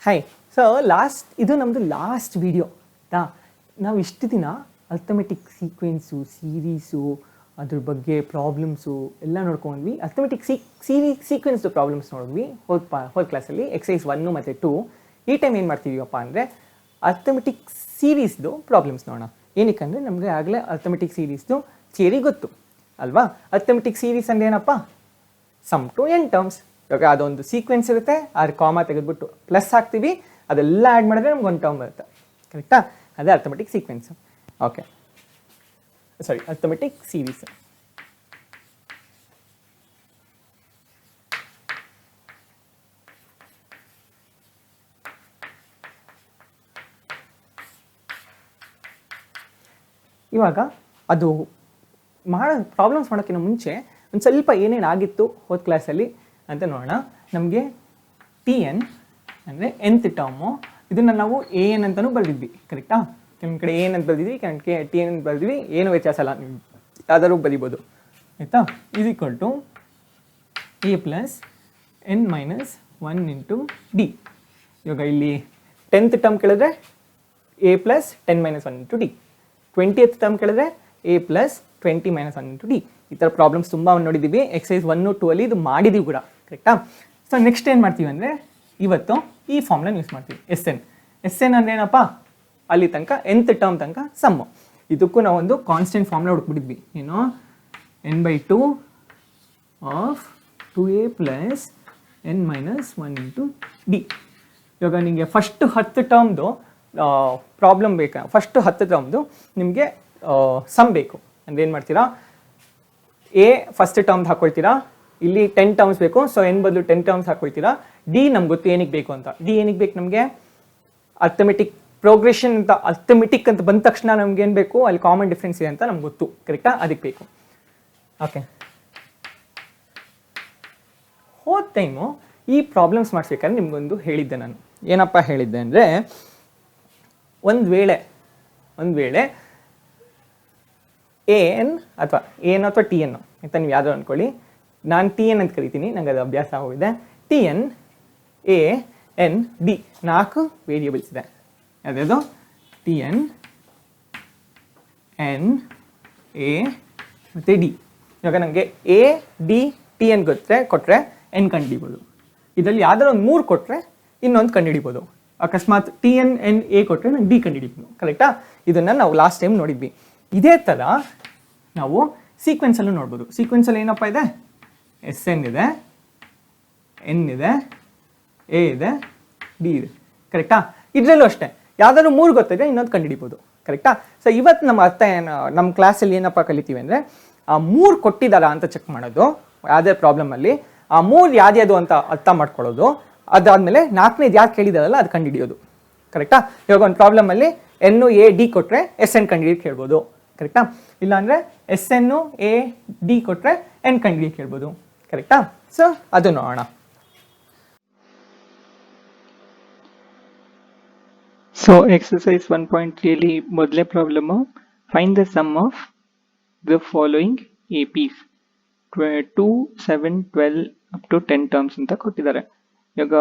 Hi. So ಇದು ನಮ್ಮದು last video ಆಯಿತಾ. ನಾವು ಇಷ್ಟು ದಿನ ಅರ್ಥಮೆಟಿಕ್ ಸೀಕ್ವೆನ್ಸು, ಸೀರೀಸು, ಅದ್ರ ಬಗ್ಗೆ ಪ್ರಾಬ್ಲಮ್ಸು ಎಲ್ಲ ನೋಡ್ಕೊಂಡ್ವಿ. ಅರ್ಥಮೆಟಿಕ್ ಸೀಕ್ವೆನ್ಸ್ದು ಪ್ರಾಬ್ಲಮ್ಸ್ ನೋಡಿದ್ವಿ ಹೋದ ಕ್ಲಾಸಲ್ಲಿ ಎಕ್ಸೈಸ್ 1 ಮತ್ತು 2. ಈ ಟೈಮ್ ಏನು ಮಾಡ್ತೀವಪ್ಪ ಅಂದರೆ ಅರ್ಥಮೆಟಿಕ್ ಸೀರೀಸ್ದು ಪ್ರಾಬ್ಲಮ್ಸ್ ನೋಡೋಣ. ಏನಕ್ಕೆ ಅಂದರೆ ನಮಗೆ ಆಗಲೇ ಅರ್ಥಮೆಟಿಕ್ ಸೀರೀಸ್ದು ಥಿಯರಿ ಗೊತ್ತು ಅಲ್ವಾ. ಅರ್ಥಮೆಟಿಕ್ ಸೀರೀಸ್ ಅಂದರೆ ಏನಪ್ಪ, ಸಮ್ ಟು n ಟರ್ಮ್ಸ್. ಇವಾಗ ಅದೊಂದು ಸೀಕ್ವೆನ್ಸ್ ಇರುತ್ತೆ, ಅದ್ರ ಕಾಮ ತೆಗೆದುಬಿಟ್ಟು ಪ್ಲಸ್ ಹಾಕ್ತೀವಿ, ಅದೆಲ್ಲ ಆ್ಯಡ್ ಮಾಡಿದ್ರೆ ನಮ್ಗೆ ಒಂದು ಟರ್ಮ್ ಬರುತ್ತೆ. ಕರೆಕ್ಟಾ? ಅದೇ ಅರ್ಥಮೆಟಿಕ್ ಸೀಕ್ವೆನ್ಸ್. ಓಕೆ, ಸಾರಿ, ಅರ್ಥಮೆಟಿಕ್ ಸೀರೀಸ್. ಇವಾಗ ಅದು ಪ್ರಾಬ್ಲಮ್ಸ್ ಮಾಡೋಕ್ಕಿಂತ ಮುಂಚೆ ಒಂದು ಸ್ವಲ್ಪ ಏನೇನಾಗಿತ್ತು ಹೋದ ಕ್ಲಾಸಲ್ಲಿ ಅಂತ ನೋಡೋಣ. ನಮಗೆ Tn ಅಂದರೆ nth ಟರ್ಮು, ಇದನ್ನು ನಾವು an ಅಂತಲೂ ಬರೆದಿದ್ವಿ. ಕರೆಕ್ಟಾ? ಕೆಲವೊಂದು ಕಡೆ an ಅಂತ ಬರೆದಿದ್ವಿ, ಕೆಲವೊಂದು ಕಡೆ Tn ಅಂತ ಬರೆದಿದ್ವಿ. ಏನು ವ್ಯತ್ಯಾಸ ಅಲ್ಲ, ನೀವು ಯಾವ್ದಾದ್ರು ಬರಿಬೋದು ಆಯಿತಾ. Is equal to a plus n minus 1 into d. ಇವಾಗ ಇಲ್ಲಿ 10th ಟರ್ಮ್ ಕೇಳಿದ್ರೆ a plus 10 minus 1 into d. 20th term ಕೇಳಿದ್ರೆ a plus 20 minus 1 into d. ಈ ಥರ ಪ್ರಾಬ್ಲಮ್ಸ್ ತುಂಬ ನೋಡಿದ್ದೀವಿ. ಎಕ್ಸೈಸ್ 1, 2 ಅಲ್ಲಿ ಇದು ಮಾಡಿದ್ದೀವಿ ಕೂಡ. ಕರೆಕ್ಟಾ? ಸೊ ನೆಕ್ಸ್ಟ್ ಏನು ಮಾಡ್ತೀವಿ ಅಂದರೆ ಇವತ್ತು ಈ ಫಾರ್ಮ್ನ ಯೂಸ್ ಮಾಡ್ತೀವಿ. ಎಸ್ ಎನ್ ಅಂದರೆ ಏನಪ್ಪ, ಅಲ್ಲಿ ತನಕ nth ಟರ್ಮ್ ತನಕ ಸಮ್ಮು. ಇದಕ್ಕೂ ನಾವು ಒಂದು ಕಾನ್ಸ್ಟೆಂಟ್ ಫಾರ್ಮ್ನ ಹುಡುಕ್ಬಿಟ್ಟಿದ್ವಿ. ಏನು, n/2 of 2a plus n minus 1 into d. ಇವಾಗ ನಿಮಗೆ ಫಸ್ಟ್ 10 ಟರ್ಮ್ದು ಪ್ರಾಬ್ಲಮ್ ಬೇಕಾ, ಫಸ್ಟ್ 10 ಟರ್ಮ್ದು ನಿಮಗೆ ಸಮ್ ಬೇಕು ಅಂದರೆ ಏನು ಮಾಡ್ತೀರಾ, ಎ ಫಸ್ಟ್ ಟರ್ಮ್ದು ಹಾಕ್ಕೊಳ್ತೀರಾ, ಇಲ್ಲಿ 10 ಟರ್ಮ್ಸ್ ಬೇಕು, ಸೊ n ಬದಲು 10 ಟರ್ಮ್ಸ್ ಹಾಕ್ಕೊಳ್ತೀರಾ. ಡಿ ನಮ್ಗೆ ಗೊತ್ತು ಏನಕ್ಕೆ ಬೇಕು ಅಂತ. ಡಿ ಏನಕ್ಕೆ ಬೇಕು ನಮಗೆ, ಅರ್ಥಮೆಟಿಕ್ ಪ್ರೋಗ್ರೆಷನ್ ಅಂತ, ಅರ್ಥಮೆಟಿಕ್ ಅಂತ ಬಂದ ತಕ್ಷಣ ನಮ್ಗೆ ಏನು ಬೇಕು, ಅಲ್ಲಿ ಕಾಮನ್ ಡಿಫ್ರೆನ್ಸ್ ಇದೆ ಅಂತ ನಮ್ಗೆ ಗೊತ್ತು. ಕರೆಕ್ಟಾ? ಅದಕ್ಕೆ ಬೇಕು. ಓಕೆ, ಹೋದ ಟೈಮು ಈ ಪ್ರಾಬ್ಲಮ್ಸ್ ಮಾಡಿಸ್ಬೇಕಾದ್ರೆ ನಿಮ್ಗೊಂದು ಹೇಳಿದ್ದೆ ನಾನು. ಏನಪ್ಪ ಹೇಳಿದ್ದೆ ಅಂದರೆ, ಒಂದು ವೇಳೆ an ಅಥವಾ an ಅಥವಾ Tn ಅಂತ ನೀವು ಯಾವ್ದು ಅಂದ್ಕೊಳ್ಳಿ. ನಾನು Tn ಅಂತ ಕರಿತೀನಿ, ನಂಗೆ ಅದು ಅಭ್ಯಾಸ ಆಗೋಗಿದೆ. Tn, a, n, d 4 variables ಇದೆ. ಅದೇದು Tn, n, a ಮತ್ತು d. ಇವಾಗ ನನಗೆ a, d, Tn ಕೊಟ್ಟರೆ n ಕಂಡುಹಿಡಿಬೋದು. ಇದರಲ್ಲಿ ಯಾವ್ದಾದ್ರು ಒಂದು 3 ಕೊಟ್ಟರೆ ಇನ್ನೊಂದು ಕಂಡುಹಿಡಿಬೋದು. ಅಕಸ್ಮಾತ್ Tn, n, a ಕೊಟ್ಟರೆ ನಂಗೆ d ಕಂಡುಹಿಡಿಬೋದು. ಕರೆಕ್ಟಾ? ಇದನ್ನು ನಾವು ಲಾಸ್ಟ್ ಟೈಮ್ ನೋಡಿದ್ವಿ. ಇದೇ ಥರ ನಾವು ಸೀಕ್ವೆನ್ಸಲ್ಲೂ ನೋಡ್ಬೋದು. ಸೀಕ್ವೆನ್ಸಲ್ಲಿ ಏನಪ್ಪ ಇದೆ, ಎಸ್ ಎನ್ ಇದೆ, ಎನ್ ಇದೆ, ಎ ಇದೆ, ಡಿ ಇದೆ. ಕರೆಕ್ಟಾ? ಇದರಲ್ಲೂ ಅಷ್ಟೇ ಯಾವ್ದಾದ್ರು 3 ಗೊತ್ತಿದೆ, ಇನ್ನೊಂದು ಕಂಡುಹಿಡಿಬೋದು. ಕರೆಕ್ಟಾ? ಸೊ ಇವತ್ತು ನಮ್ಮ ನಮ್ಮ ಕ್ಲಾಸಲ್ಲಿ ಏನಪ್ಪ ಕಲಿತೀವಿ ಅಂದರೆ, ಆ 3 ಕೊಟ್ಟಿದ್ದಾರ ಅಂತ ಚೆಕ್ ಮಾಡೋದು ಯಾವುದೇ ಪ್ರಾಬ್ಲಮಲ್ಲಿ. ಆ 3 ಯಾವ್ದು ಅಂತ ಅರ್ಥ ಮಾಡ್ಕೊಳ್ಳೋದು. ಅದಾದಮೇಲೆ 4ನೇದು ಯಾರು ಕೇಳಿದಾರಲ್ಲ ಅದು ಕಂಡುಹಿಡಿಯೋದು. ಕರೆಕ್ಟಾ? ಇವಾಗ ಒಂದು ಪ್ರಾಬ್ಲಮಲ್ಲಿ ಎನ್ನು, ಎ, ಡಿ ಕೊಟ್ಟರೆ ಎಸ್ ಎನ್ ಕಂಡುಹಿಡಿಯೋಕೆ ಹೇಳ್ಬೋದು. ಕರೆಕ್ಟಾ? ಇಲ್ಲಾಂದರೆ ಎಸ್ ಎನ್ನು, ಎ, ಡಿ ಕೊಟ್ಟರೆ ಎನ್ ಕಂಡುಹಿಡಿಯೋಕೆ ಹೇಳ್ಬೋದು. ಕರೆಕ್ಟಾ? ಸೊ ಅದು ನೋಡೋಣ. ಸೊ ಎಕ್ಸರ್ಸೈಸ್ 1.3 ಅಲ್ಲಿ ಮೊದಲೇ problem, find the sum of the following APs 2, 7, 12 up to 10 terms ಅಂತ ಕೊಟ್ಟಿದ್ದಾರೆ. ಇವಾಗ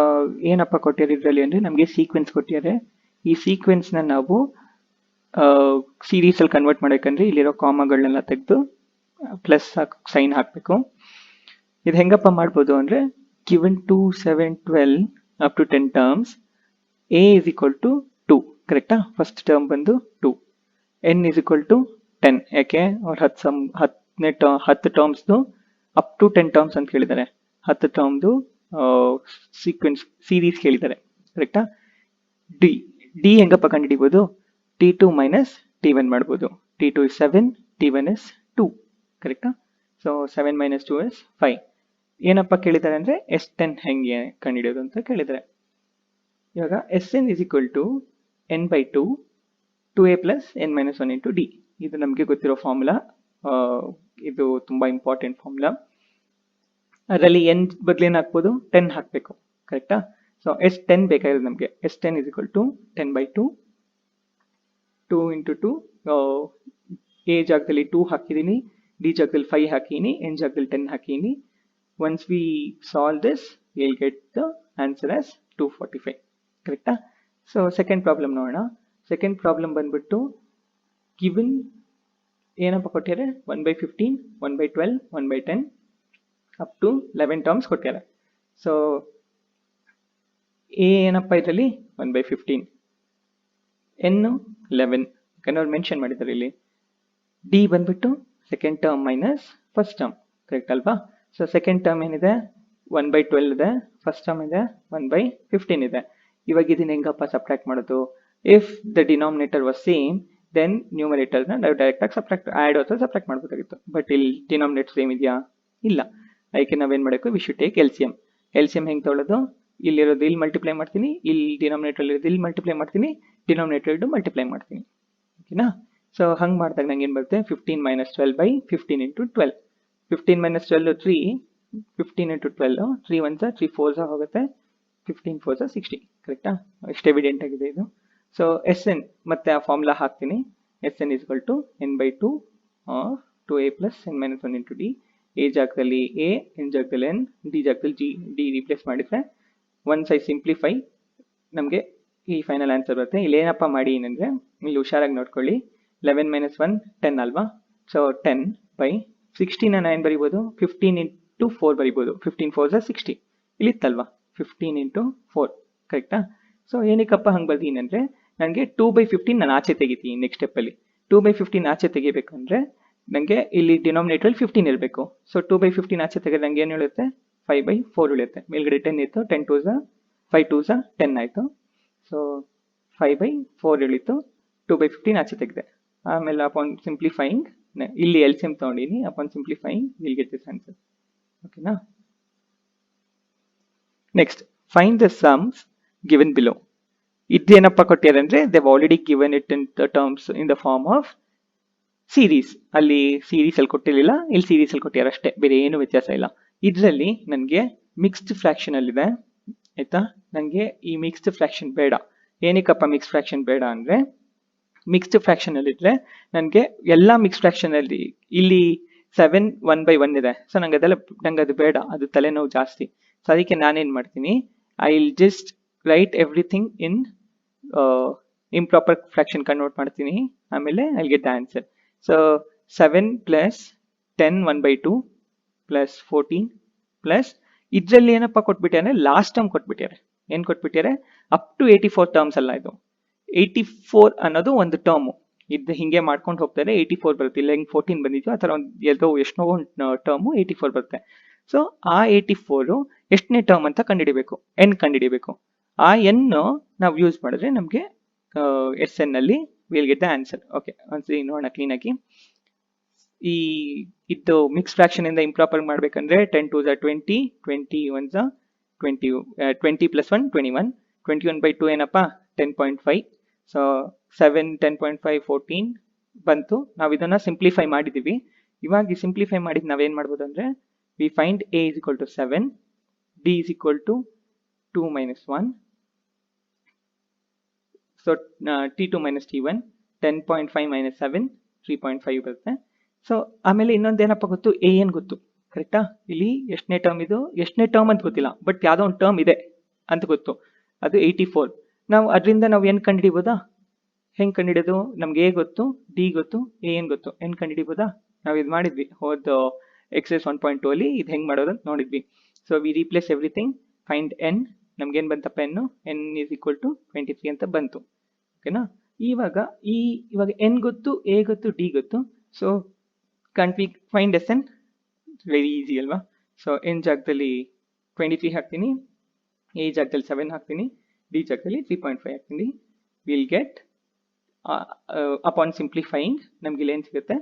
ಏನಪ್ಪ ಕೊಟ್ಟಿದ್ದಾರೆ ಇದರಲ್ಲಿ ಅಂದರೆ, ನಮಗೆ ಸೀಕ್ವೆನ್ಸ್ ಕೊಟ್ಟಿದ್ದಾರೆ. ಈ ಸೀಕ್ವೆನ್ಸ್ನ ನಾವು ಸೀರೀಸಲ್ಲಿ ಕನ್ವರ್ಟ್ ಮಾಡೋಕ್ಕಂದ್ರೆ ಇಲ್ಲಿರೋ ಕಾಮಗಳನ್ನೆಲ್ಲ ತೆಗೆದು ಪ್ಲಸ್ ಸೈನ್ ಹಾಕಬೇಕು. ಇದು ಹೆಂಗಪ್ಪ ಮಾಡ್ಬೋದು ಅಂದರೆ, given 2, 7, 12 up to 10 terms, a is equal to 2. ಕರೆಕ್ಟಾ? ಫಸ್ಟ್ ಟರ್ಮ್ ಬಂದು 2, n is equal to 10. ಯಾಕೆ ಅವ್ರು 10 ಟರ್ಮ್ಸ್ದು ಅಪ್ ಟು 10 ಟರ್ಮ್ಸ್ ಅಂತ ಕೇಳಿದ್ದಾರೆ. 10 ಟರ್ಮ್ದು ಸೀಕ್ವೆನ್ಸ್ ಸೀರೀಸ್ ಕೇಳಿದ್ದಾರೆ. ಕರೆಕ್ಟಾ? ಡಿ ಹೆಂಗಪ್ಪ ಕಂಡುಹಿಡಿಬೋದು, T2 ಮೈನಸ್ T1 ಮಾಡ್ಬೋದು. T2 is 7, T1 is 2. ಕರೆಕ್ಟಾ? So 7 minus 2 is 5. ಏನಪ್ಪ ಕೇಳಿದ್ದಾರೆ ಅಂದರೆ, S10 ಹೆಂಗೆ ಕಂಡುಹಿಡಿಯೋದು ಅಂತ ಕೇಳಿದ್ದಾರೆ. ಇವಾಗ Sn is equal to n/2 2a plus n minus 1 into D. ಇದು ನಮಗೆ ಗೊತ್ತಿರೋ ಫಾರ್ಮುಲಾ. ಇದು ತುಂಬ ಇಂಪಾರ್ಟೆಂಟ್ ಫಾರ್ಮುಲಾ. ಅದರಲ್ಲಿ n ಬದಲೇನು ಹಾಕ್ಬೋದು, 10 ಹಾಕಬೇಕು. ಕರೆಕ್ಟಾ? ಸೊ S10 ಬೇಕಾಗಿರೋದು ನಮಗೆ. S10 is equal to 10/2 2 into 2, A ಜಾಗದಲ್ಲಿ 2 ಹಾಕಿದ್ದೀನಿ, ಡಿ ಜಾಗದಲ್ಲಿ 5 ಹಾಕಿದ್ದೀನಿ, ಎನ್ ಜಾಗದಲ್ಲಿ 10 ಹಾಕಿದ್ದೀನಿ. Once we solve this, will get the answer as 245. ಕರೆಕ್ಟಾ? ಸೊ ಸೆಕೆಂಡ್ ಪ್ರಾಬ್ಲಮ್ ನೋಡೋಣ. ಸೆಕೆಂಡ್ ಪ್ರಾಬ್ಲಮ್ ಬಂದ್ಬಿಟ್ಟು ಗಿವನ್ ಏನಪ್ಪ ಕೊಟ್ಟಿದ್ದಾರೆ, 1/15, 1/12, 1/10 ಅಪ್ ಟು 11 ಟರ್ಮ್ಸ್ ಕೊಟ್ಟಿದ್ದಾರೆ. ಸೊ ಎ ಏನಪ್ಪ ಇದರಲ್ಲಿ 1/15, ಎನ್ 11 ಯಾಕಂದ್ರೆ ಅವ್ರು ಮೆನ್ಷನ್ ಮಾಡಿದ್ದಾರೆ ಇಲ್ಲಿ. ಡಿ ಬಂದ್ಬಿಟ್ಟು second term minus first term, correct ಅಲ್ವಾ? ಸೊ ಸೆಕೆಂಡ್ ಟರ್ಮ್ ಏನಿದೆ 1/12 ಇದೆ, ಫಸ್ಟ್ ಟರ್ಮ್ ಇದೆ 1/15 ಇದೆ. ಇವಾಗ ಇದನ್ನ ಹೆಂಗಪ್ಪ ಸಬ್ಟ್ರಾಕ್ಟ್ ಮಾಡೋದು? If the denominator was same then ನ್ಯೂಮರೇಟರ್ನ ನಾವು ಡೈರೆಕ್ಟ್ ಆಗಿ ಆ್ಯಡ್ ಅಥವಾ ಸಬ್ಟ್ರಾಕ್ಟ್ ಮಾಡ್ಬೋದಾಗಿತ್ತು. ಬಟ್ ಇಲ್ಲಿ ಡಿನಾಮಿನೇಟರ್ ಸೇಮ್ ಇದೆಯಾ? ಇಲ್ಲ. ಅದಕ್ಕೆ ನಾವೇನು ಮಾಡಬೇಕು, we should take LCM. LCM ಹೆಂಗೆ ತೊಗೊಳ್ಳೋದು? ಇಲ್ಲಿರೋದು ಇಲ್ಲಿ ಮಲ್ಟಿಪ್ಲೈ ಮಾಡ್ತೀನಿ, ಇಲ್ಲಿ ಡಿನಾಮಿನೇಟರ್ ಇರೋದು ಇಲ್ಲಿ ಮಲ್ಟಿಪ್ಲೈ ಮಾಡ್ತೀನಿ, ಡಿನಾಮಿನೇಟರ್ ಇಟ್ಟು ಮಲ್ಟಿಪ್ಲೈ ಮಾಡ್ತೀನಿ. ಓಕೆನಾ? ಸೊ ಹಂಗೆ ಮಾಡಿದಾಗ ನಂಗೆ ಏನು ಬರುತ್ತೆ, 15 - 12/15 × 12. 15 - 12 3, 15 × 12 3 1s 3 4s ಹೋಗುತ್ತೆ, 15 4s 60. ಕರೆಕ್ಟಾ? ಎಷ್ಟು ಎವಿಡೆಂಟ್ ಆಗಿದೆ ಇದು. ಸೊ ಎಸ್ ಎನ್ ಮತ್ತೆ ಆ ಫಾರ್ಮುಲಾ ಹಾಕ್ತೀನಿ. ಎಸ್ ಎನ್ = n/2 ಆರ್ 2a + n - 1 × d. ಎ ಜಾಗದಲ್ಲಿ ಎ, ಎನ್ ಜಾಗದಲ್ಲಿ ಎನ್, ಡಿ ಜಾಗದಲ್ಲಿ ಜಿ, ಡಿ ರಿಪ್ಲೇಸ್ ಮಾಡಿದ್ರೆ ಒನ್ಸ್ ಐ ಸಿಂಪ್ಲಿಫೈ ನಮಗೆ ಈ ಫೈನಲ್ ಆನ್ಸರ್ ಬರುತ್ತೆ. ಇಲ್ಲಿ ಏನಪ್ಪ ಮಾಡಿ ಏನಂದರೆ, ಇಲ್ಲಿ ಹುಷಾರಾಗಿ ನೋಡ್ಕೊಳ್ಳಿ, 11 - 1 10 ಅಲ್ವಾ? ಸೊ 10/16 ಏನು ಬರಿಬೋದು, 15 × 4 ಬರಿಬೋದು. 15 4s 60 ಇಲ್ಲಿತ್ತಲ್ವಾ, 15 × 4 ಕರೆಕ್ಟಾ? ಸೊ ಏನಕ್ಕಪ್ಪ ಹಂಗೆ ಬರ್ತೀನಿ ಅಂದರೆ, ನನಗೆ 2/15 ನಾನು ಆಚೆ ತೆಗಿತೀನಿ. ನೆಕ್ಸ್ಟ್ ಸ್ಟೆಪ್ಪಲ್ಲಿ 2/15 ಆಚೆ ತೆಗಿಬೇಕಂದ್ರೆ ನನಗೆ ಇಲ್ಲಿ ಡಿನಾಮಿನೇಟ್ರಲ್ಲಿ 15 ಇರಬೇಕು. ಸೊ 2/15 ಆಚೆ ತೆಗೆದು ನನಗೆ ಏನು ಹೇಳುತ್ತೆ, 5/4 ಉಳಿಯುತ್ತೆ. ಮೇಲ್ಗಡೆ 10 ಇತ್ತು, 10 2s 5 2s 10 ಆಯಿತು. ಸೊ 5/4 ಇಳಿತು, 2/15 ಆಚೆ ತೆಗೆದೆ. ಆಮೇಲೆ ಅಪಾನ್ ಸಿಂಪ್ಲಿಫೈಯಿಂಗ್ ಇಲ್ಲಿ ಎಲ್ಸಿಎಂ ತೊಗೊಂಡಿನಿ, upon simplifying will get this answer. ಓಕೆನಾ? Next find the sums given below. ಇದೇನಪ್ಪ ಕೊಟ್ಟಿದ್ದಾರೆ ಅಂದರೆ, they've already given it in the terms in the form of series. ಅಲ್ಲಿ ಸೀರೀಸ್ ಅಲ್ಲಿ ಕೊಟ್ಟಿರಲಿಲ್ಲ, ಇಲ್ಲಿ ಸೀರೀಸ್ ಅಲ್ಲಿ ಕೊಟ್ಟಿದ್ದಾರೆ ಅಷ್ಟೇ, ಬೇರೆ ಏನು ವ್ಯತ್ಯಾಸ ಇಲ್ಲ. ಇದರಲ್ಲಿ ನನಗೆ ಮಿಕ್ಸ್ಡ್ ಫ್ರಾಕ್ಷನ್ ಅಲ್ಲಿದೆ ಆಯ್ತಾ. ನನಗೆ ಈ ಮಿಕ್ಸ್ಡ್ ಫ್ರಾಕ್ಷನ್ ಬೇಡ. ಏನಕ್ಕಪ್ಪ ಮಿಕ್ಸ್ಡ್ ಫ್ರಾಕ್ಷನ್ ಬೇಡ ಅಂದರೆ, ಮಿಕ್ಸ್ಡ್ ಫ್ರಾಕ್ಷನ್ ಅಲ್ಲಿ ಇದ್ರೆ ನನಗೆ ಎಲ್ಲ ಮಿಕ್ಸ್ಡ್ ಫ್ರಾಕ್ಷನ್ ಅಲ್ಲಿ ಇಲ್ಲಿ 7 1/1 ಇದೆ. ಸೊ ನಂಗೆ ಅದು ಬೇಡ, ಅದು ತಲೆನೋವು ಜಾಸ್ತಿ. ಸೊ ಅದಕ್ಕೆ ನಾನೇನು ಮಾಡ್ತೀನಿ, I will just write everything in improper fraction convert ಮಾಡ್ತೀನಿ. ಆಮೇಲೆ I will get the answer. So 7 + 10 1/2 + 14 plus ಇದರಲ್ಲಿ ಏನಪ್ಪ ಕೊಟ್ಬಿಟ್ಟೆ ಅಂದರೆ ಲಾಸ್ಟ್ ಟರ್ಮ್ ಕೊಟ್ಬಿಟ್ಟಾರೆ. ಏನು ಕೊಟ್ಬಿಟ್ಟಾರೆ, ಅಪ್ ಟು 84 ಟರ್ಮ್ಸ್ ಅಲ್ಲ ಇದು. 84 ಅನ್ನೋದು ಒಂದು ಟರ್ಮು. ಇದು ಹಿಂಗೆ ಮಾಡ್ಕೊಂಡು ಹೋಗ್ತಾರೆ, 84 ಬರುತ್ತೆ. ಇಲ್ಲ ಹೆಂಗೆ 14 ಬಂದಿದ್ಯೋ ಆ ಥರ ಒಂದು ಎಷ್ಟೋ ಒಂದು ಟರ್ಮು 84 ಬರುತ್ತೆ. ಸೊ ಆ 84 ಎಷ್ಟನೇ ಟರ್ಮ್ ಅಂತ ಕಂಡುಹಿಡಿಬೇಕು, ಎನ್ ಕಂಡುಹಿಡಿಬೇಕು. ಆ ಎನ್ ನಾವು ಯೂಸ್ ಮಾಡಿದ್ರೆ ನಮಗೆ ಎಸ್ ಎನ್ ಅಲ್ಲಿ will get the answer. Okay, ಒಂದ್ಸರಿ ನೋಡೋಣ ಕ್ಲೀನಾಗಿ. ಈ ಇದು ಮಿಕ್ಸ್ ಫ್ರಾಕ್ಷನ್ ಇಂದ ಇಂಪ್ರಾಪರ್ ಮಾಡ್ಬೇಕಂದ್ರೆ 10 2s 20, 20 1s 20, 20 + 1 21, 21/2 ಏನಪ್ಪ 10.5. ಸೊ 7 10.5 14 ಬಂತು. ನಾವು ಇದನ್ನ ಸಿಂಪ್ಲಿಫೈ ಮಾಡಿದೀವಿ. ಇವಾಗ ಸಿಂಪ್ಲಿಫೈ ಮಾಡಿದ್ ನಾವೇನ್ ಮಾಡ್ಬೋದು ಅಂದ್ರೆ, we find a = 7, d = 2 - 1. So t2 - t1 10.5 - 7 3.5 ಬರುತ್ತೆ. ಸೊ ಆಮೇಲೆ ಇನ್ನೊಂದೇನಪ್ಪ ಗೊತ್ತು, ಎ ಏನ್ ಗೊತ್ತು ಕರೆಕ್ಟಾ. ಇಲ್ಲಿ ಎಷ್ಟನೇ ಟರ್ಮ್ ಇದು, ಎಷ್ಟನೇ ಟರ್ಮ್ ಅಂತ ಗೊತ್ತಿಲ್ಲ, ಬಟ್ ಯಾವುದೋ ಒಂದು ಟರ್ಮ್ ಇದೆ ಅಂತ ಗೊತ್ತು, ಅದು 84. ನಾವು ಅದರಿಂದ ನಾವು ಏನು ಕಂಡುಹಿಡಿಬೋದಾ, ಹೆಂಗೆ ಕಂಡುಹಿಡಿಯೋದು, ನಮ್ಗೆ ಎ ಗೊತ್ತು, ಡಿ ಗೊತ್ತು, ಎ ಏನು ಗೊತ್ತು, ಏನು ಕಂಡುಹಿಡಿಬೋದಾ. ನಾವು ಇದು ಮಾಡಿದ್ವಿ ಹೋದ ಎಕ್ಸೈಸ್ 1.2 ಅಲ್ಲಿ ಇದು ಹೆಂಗೆ ಮಾಡೋದು ಅಂತ ನೋಡಿದ್ವಿ. So we replace everything, find N. ನಮ್ಗೇನು ಬಂತಪ್ಪ ಎನ್ = 23 ಅಂತ ಬಂತು. ಓಕೆನಾ. ಇವಾಗ ಎನ್ ಗೊತ್ತು, ಎ ಗೊತ್ತು, ಡಿ ಗೊತ್ತು. So can't we find SN? Very easy ಅಲ್ವಾ. ಸೊ ಎನ್ ಜಾಗದಲ್ಲಿ 23 ಹಾಕ್ತೀನಿ, ಎ ಜಾಗದಲ್ಲಿ 7 ಹಾಕ್ತೀನಿ, ಡಿ ಜಾಗದಲ್ಲಿ 3.5 ಹಾಕ್ತೀನಿ. ವಿಲ್ ಗೆಟ್ ಅಪಾನ್ ಸಿಂಪ್ಲಿಫೈಯಿಂಗ್ ನಮ್ಗೆ ಇಲ್ಲಿ ಏನು ಸಿಗುತ್ತೆ,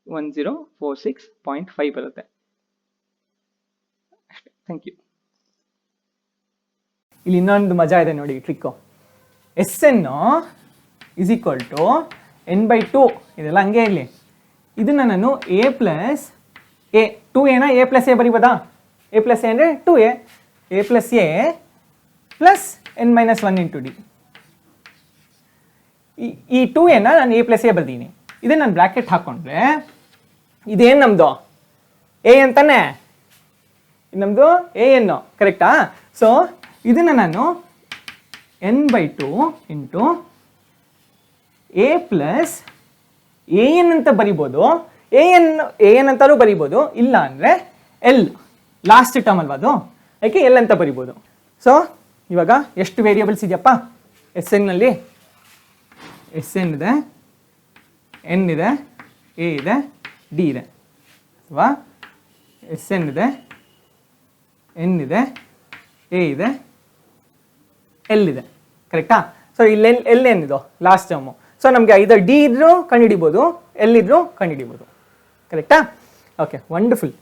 1046.5 ಬರುತ್ತೆ ಅಷ್ಟೇ. Thank you. ಇಲ್ಲಿ ಇನ್ನೊಂದು ಮಜಾ ಇದೆ ನೋಡಿ ಟ್ರಿಕ್ಕು. ಎಸ್ ಎನ್ = n/2 ಇದೆಲ್ಲ ಹಂಗೆ ಇಲ್ಲಿ. ಇದನ್ನ ನಾನು a + a 2a a + a ಬರಿಬೋದಾ. a + a ಅಂದರೆ 2a, a + a + n - 1 × d. ಈ 2a ನಾನು a + a ಬರ್ದೀನಿ. ಇದನ್ನ ನಾನು ಬ್ರಾಕೆಟ್ ಹಾಕೊಂಡ್ರೆ ಇದೇನು ನಮ್ದು a ಅಂತಾನೆ, ನಮ್ದು a n ಕರೆಕ್ಟಾ. ಸೊ ಇದನ್ನ ನಾನು n/2 into a plus an ಅಂತ ಬರಿಬೋದು, an ಅಂತಾನು ಬರಿಬೋದು, ಇಲ್ಲ ಅಂದರೆ ಎಲ್ ಲಾಸ್ಟ್ ಟರ್ಮ್ ಅಲ್ವಾ ಅದು, ಯಾಕೆ ಎಲ್ ಅಂತ ಬರಿಬೋದು. ಸೊ ಇವಾಗ ಎಷ್ಟು ವೇರಿಯೇಬಲ್ಸ್ ಇದೆಯಪ್ಪ ಎಸ್ ಎನ್ನಲ್ಲಿ? ಎಸ್ ಎನ್ ಇದೆ, ಎನ್ ಇದೆ, ಎ ಇದೆ, ಡಿ ಇದೆ ಅಲ್ವಾ? ಎಸ್ ಎನ್ ಇದೆ, ಎನ್ ಇದೆ, ಎ ಇದೆ, ಎಲ್ ಇದೆ, ಕರೆಕ್ಟಾ? ಸೊ ಇಲ್ಲಿ ಎಲ್ ಏನಿದು ಲಾಸ್ಟ್ ಟರ್ಮು. ಸೊ ನಮಗೆ ಐದರ್ ಡಿ ಇದ್ರೂ ಕಂಡುಹಿಡಿಬೋದು, ಎಲ್ ಇದ್ರೂ ಕಂಡುಹಿಡಿಬೋದು, ಕರೆಕ್ಟಾ? Okay, wonderful.